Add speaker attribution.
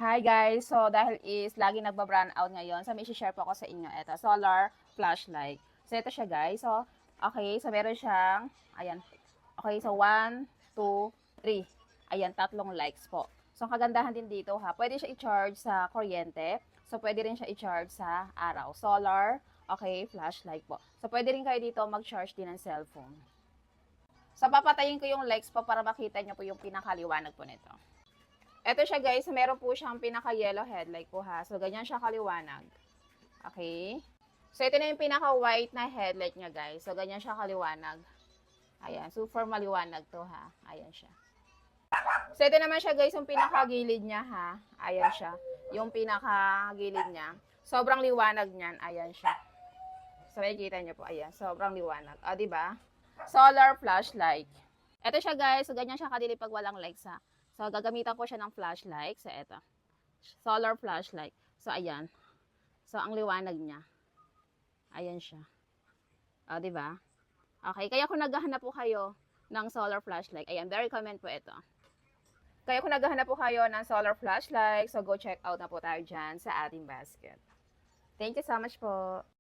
Speaker 1: Hi guys! So, dahil is lagi nagba-brown out ngayon, so may share po ako sa inyo. Ito, solar flashlight. So, ito siya guys. So, okay. So, meron siyang, ayan. Okay, so 1, 2, 3. Ayan, 3 lights po. So, ang kagandahan din dito ha, pwede siya i-charge sa kuryente. So, pwede rin siya i-charge sa araw. Solar, okay, flashlight po. So, pwede rin kayo dito mag-charge din ng cellphone. So, papatayin ko yung lights po para makita nyo po yung pinakaliwanag po nito. Ito siya guys, meron po siyang pinaka-yellow headlight po ha. So, ganyan siya kaliwanag. Okay? So, ito na yung pinaka-white na headlight niya guys. So, ganyan siya kaliwanag. Ayan, super maliwanag to ha. Ayan siya. So, ito naman siya guys, yung pinaka-gilid niya ha. Ayan siya. Yung pinaka-gilid niya. Sobrang liwanag niyan. Ayan siya. So, makikita niyo po. Ayan, sobrang liwanag. O, diba? Solar flashlight. Ito siya guys, so ganyan siya kadili pag walang lights ha. So, gagamitan ko siya ng flashlight. So, eto. Solar flashlight. So, ayan. So, ang liwanag niya. Ayan siya. O, diba? Okay. Kaya kung naghahanap po kayo ng solar flashlight, ayan, very recommend po ito. Kaya kung naghahanap po kayo ng solar flashlight, so go check out na po tayo dyan sa ating basket. Thank you so much po.